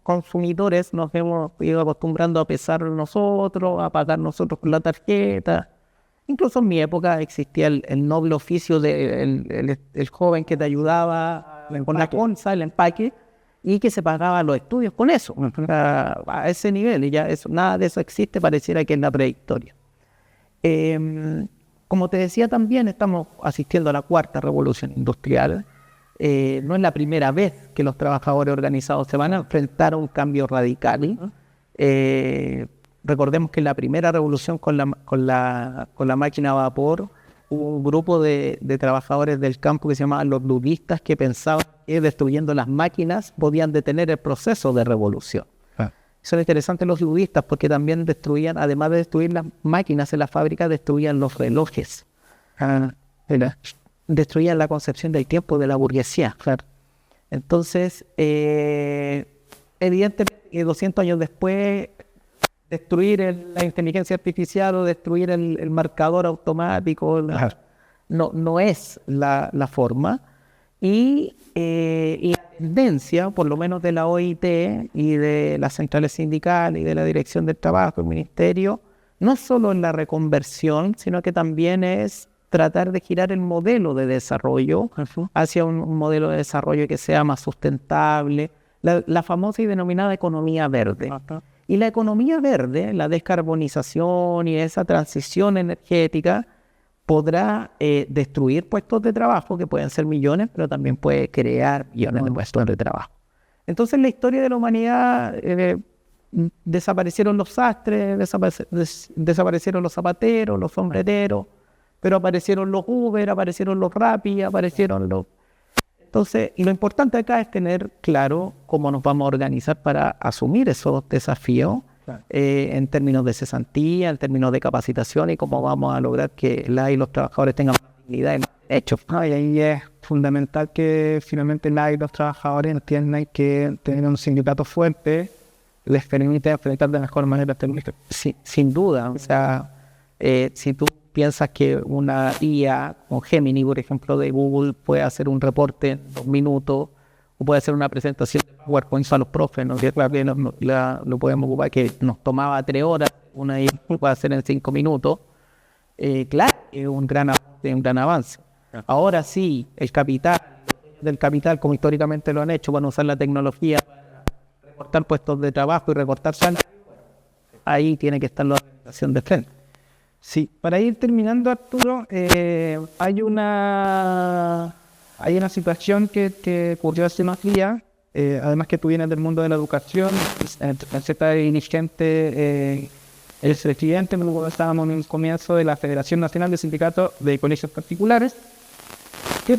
consumidores nos hemos ido acostumbrando a pesar nosotros, a pagar nosotros con la tarjeta. Incluso en mi época existía el noble oficio del joven que te ayudaba con la consa, el empaque, y que se pagaba los estudios con eso, a ese nivel, y ya nada de eso existe, pareciera que es la prehistoria. Como te decía también, estamos asistiendo a la cuarta revolución industrial. No es la primera vez que los trabajadores organizados se van a enfrentar a un cambio radical. Recordemos que en la primera revolución con la máquina a vapor hubo un grupo de trabajadores del campo que se llamaban los ludistas, que pensaban que destruyendo las máquinas podían detener el proceso de revolución. Son interesantes los ludistas porque también destruían, además de destruir las máquinas en la fábrica, destruían los relojes. Destruían la concepción del tiempo de la burguesía. Entonces, evidentemente, 200 años después, destruir la inteligencia artificial o destruir el marcador automático no es la forma. Y la tendencia, por lo menos de la OIT y de las centrales sindicales y de la Dirección del Trabajo, el Ministerio, no solo en la reconversión, sino que también es tratar de girar el modelo de desarrollo hacia un modelo de desarrollo que sea más sustentable, la famosa y denominada economía verde. Y la economía verde, la descarbonización y esa transición energética podrá destruir puestos de trabajo, que pueden ser millones, pero también puede crear millones de puestos de trabajo. Entonces la historia de la humanidad desaparecieron los sastres, desaparecieron los zapateros, los sombrereros, pero aparecieron los Uber, aparecieron los Rappi, aparecieron los... Entonces, lo importante acá es tener claro cómo nos vamos a organizar para asumir esos desafíos, claro, en términos de cesantía, en términos de capacitación, y cómo vamos a lograr que los trabajadores tengan más dignidad y más derechos. Y ahí es fundamental que finalmente los trabajadores entiendan que tener un sindicato fuerte les permite enfrentar de mejor manera este conflicto. Sí, sin duda. O sea, si tú piensas que una IA como Gemini, por ejemplo, de Google puede hacer un reporte en 2 minutos, o puede hacer una presentación de PowerPoint a los profes, ¿no? Que claro que lo podemos ocupar, que nos tomaba 3 horas, una IA lo puede hacer en 5 minutos. Claro, es un gran avance. Ahora sí, el capital, como históricamente lo han hecho, van a usar la tecnología para recortar puestos de trabajo y recortar salarios. Ahí tiene que estar la organización de frente. Sí, para ir terminando, Arturo, hay una situación que ocurrió hace unos días, además que tú vienes del mundo de la educación, en cierta dirigente, eres presidente, estábamos en el comienzo de la Federación Nacional de Sindicatos de Colegios Particulares. ¿Qué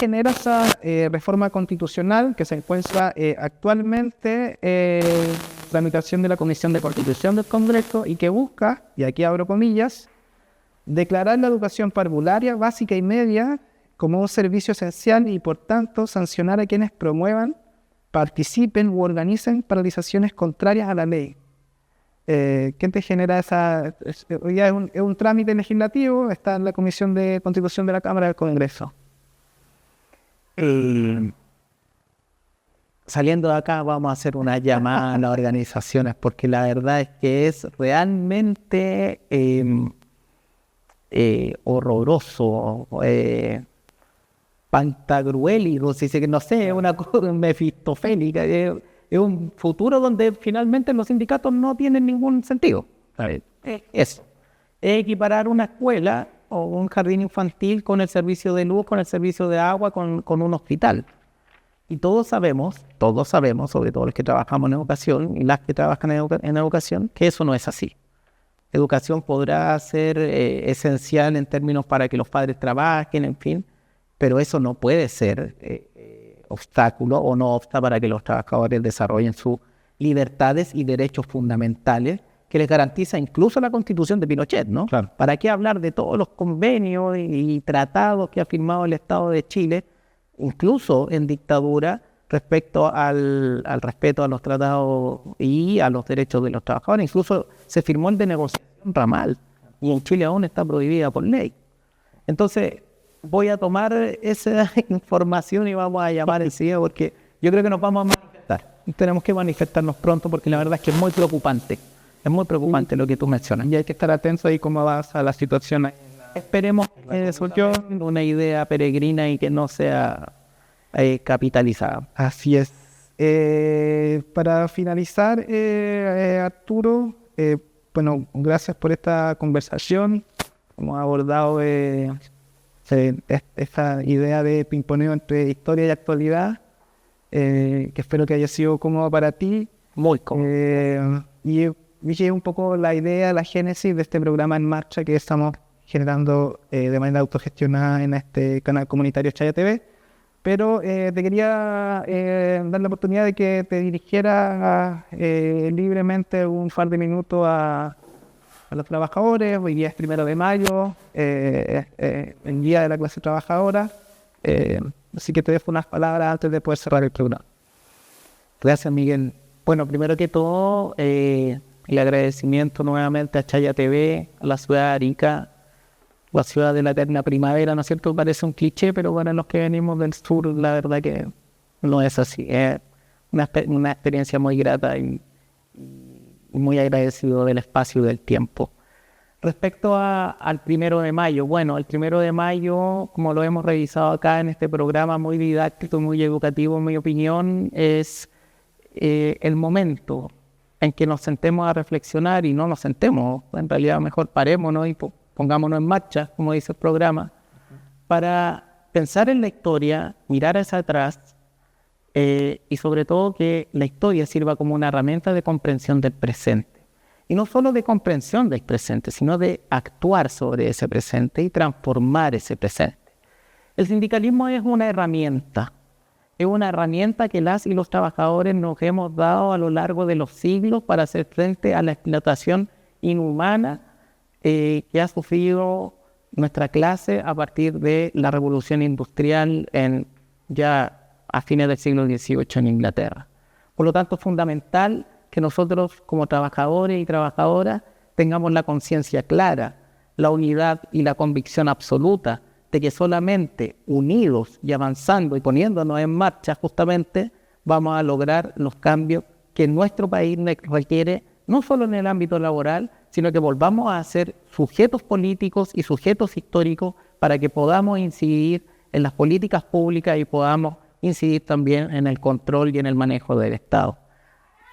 genera esa reforma constitucional que se encuentra actualmente en tramitación de la Comisión de Constitución del Congreso y que busca, y aquí abro comillas, declarar la educación parvularia, básica y media como un servicio esencial y, por tanto, sancionar a quienes promuevan, participen u organicen paralizaciones contrarias a la ley? ¿Qué te genera esa...? Hoy ya es un trámite legislativo, está en la Comisión de Constitución de la Cámara del Congreso. Saliendo de acá vamos a hacer una llamada a las organizaciones, porque la verdad es que es realmente horroroso, pantagruélico, no sé, una cosa mefistofélica, es un futuro donde finalmente los sindicatos no tienen ningún sentido. Eso, es equiparar una escuela o un jardín infantil con el servicio de luz, con el servicio de agua, con un hospital. Y todos sabemos, sobre todo los que trabajamos en educación y las que trabajan en educación, que eso no es así. Educación podrá ser esencial en términos para que los padres trabajen, en fin, pero eso no puede ser obstáculo o no obsta para que los trabajadores desarrollen sus libertades y derechos fundamentales que les garantiza incluso la Constitución de Pinochet, ¿no? Claro. ¿Para qué hablar de todos los convenios y tratados que ha firmado el Estado de Chile, incluso en dictadura, respecto al respeto a los tratados y a los derechos de los trabajadores? Incluso se firmó el de negociación ramal, y en Chile aún está prohibida por ley. Entonces, voy a tomar esa información y vamos a llamar enseguida, porque yo creo que nos vamos a manifestar. Tenemos que manifestarnos pronto, porque la verdad es que es muy preocupante. Es muy preocupante lo que tú mencionas. Y hay que estar atentos ahí cómo avanza la situación ahí. Esperemos que surgió una idea peregrina y que no sea capitalizada. Así es. Para finalizar, Arturo, bueno, gracias por esta conversación. Hemos abordado esta idea de pimponeo entre historia y actualidad, que espero que haya sido cómodo para ti. Muy cómodo. Y es un poco la idea, la génesis de este programa en marcha que estamos generando de manera autogestionada en este canal comunitario Chaya TV. Pero te quería dar la oportunidad de que te dirigieras libremente un par de minutos a los trabajadores. Hoy día es 1 de mayo, el día de la clase trabajadora. Así que te dejo unas palabras antes de poder cerrar el programa. Gracias, Miguel. Bueno, primero que todo, el agradecimiento nuevamente a Chaya TV, a la ciudad de Arica, la ciudad de la eterna primavera, ¿no es cierto? Parece un cliché, pero para los que venimos del sur, la verdad que no es así. Es una experiencia muy grata y muy agradecido del espacio y del tiempo. Respecto al 1 de mayo, bueno, el 1 de mayo, como lo hemos revisado acá en este programa muy didáctico, muy educativo, en mi opinión, es el momento en que nos sentemos a reflexionar, y no nos sentemos, en realidad mejor parémonos y pongámonos en marcha, como dice el programa, para pensar en la historia, mirar hacia atrás, y sobre todo que la historia sirva como una herramienta de comprensión del presente. Y no solo de comprensión del presente, sino de actuar sobre ese presente y transformar ese presente. El sindicalismo es una herramienta que las y los trabajadores nos hemos dado a lo largo de los siglos para hacer frente a la explotación inhumana que ha sufrido nuestra clase a partir de la revolución industrial ya a fines del siglo XVIII en Inglaterra. Por lo tanto, es fundamental que nosotros como trabajadores y trabajadoras tengamos la conciencia clara, la unidad y la convicción absoluta de que solamente unidos y avanzando y poniéndonos en marcha justamente vamos a lograr los cambios que nuestro país requiere, no solo en el ámbito laboral, sino que volvamos a ser sujetos políticos y sujetos históricos para que podamos incidir en las políticas públicas y podamos incidir también en el control y en el manejo del Estado.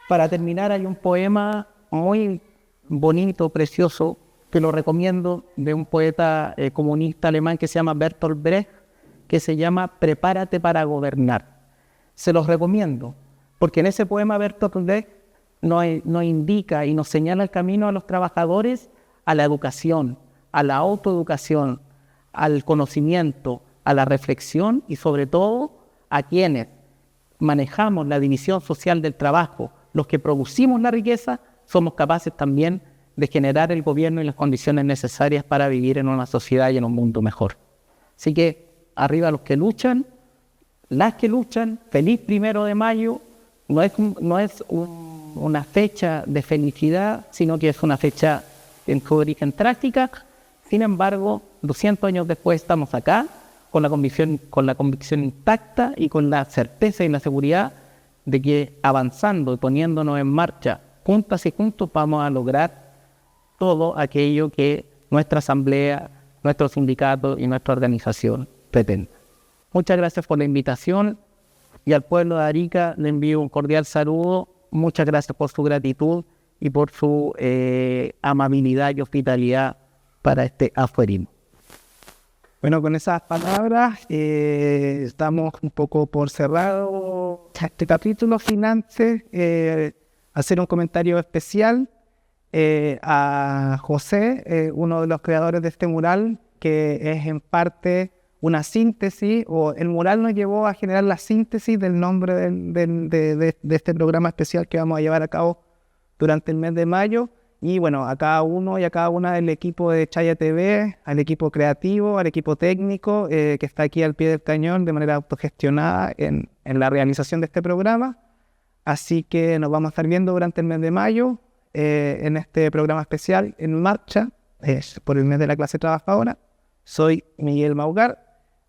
Para terminar, hay un poema muy bonito, precioso, que lo recomiendo, de un poeta comunista alemán que se llama Bertolt Brecht, que se llama Prepárate para gobernar. Se los recomiendo, porque en ese poema Bertolt Brecht nos indica y nos señala el camino a los trabajadores a la educación, a la autoeducación, al conocimiento, a la reflexión y sobre todo a quienes manejamos la división social del trabajo, los que producimos la riqueza, somos capaces también de generar el gobierno y las condiciones necesarias para vivir en una sociedad y en un mundo mejor. Así que arriba los que luchan, las que luchan, feliz 1 de mayo, no es una fecha de felicidad, sino que es una fecha en su origen trágica. Sin embargo, 200 años después estamos acá, con la convicción intacta y con la certeza y la seguridad de que avanzando y poniéndonos en marcha juntas y juntos vamos a lograr todo aquello que nuestra asamblea, nuestro sindicato y nuestra organización pretenden. Muchas gracias por la invitación y al pueblo de Arica le envío un cordial saludo. Muchas gracias por su gratitud y por su amabilidad y hospitalidad para este afuerismo. Bueno, con esas palabras estamos un poco por cerrado este capítulo. Finances, hacer un comentario especial a José, uno de los creadores de este mural, que es en parte una síntesis, o el mural nos llevó a generar la síntesis del nombre de este programa especial que vamos a llevar a cabo durante el mes de mayo. Y bueno, a cada uno y a cada una del equipo de Chaya TV, al equipo creativo, al equipo técnico que está aquí al pie del cañón de manera autogestionada en la realización de este programa. Así que nos vamos a estar viendo durante el mes de mayo en este programa especial en marcha por el mes de la clase trabajadora. Soy Miguel Maugar.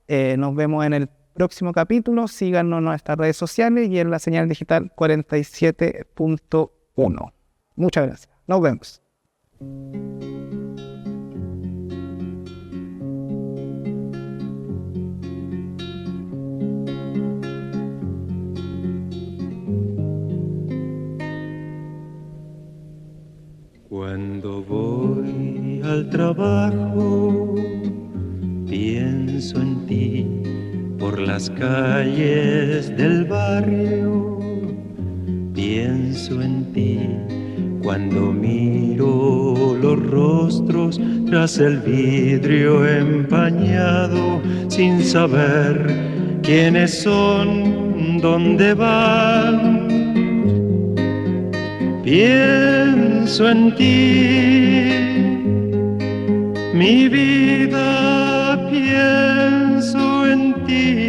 Nos vemos en el próximo capítulo. Síganos en nuestras redes sociales y en la señal digital 47.1. Muchas gracias. Nos vemos. Cuando voy al trabajo, pienso en ti por las calles del barrio, pienso en ti cuando miro los rostros tras el vidrio empañado, sin saber quiénes son, dónde van. Pienso en ti, mi vida, pienso en ti.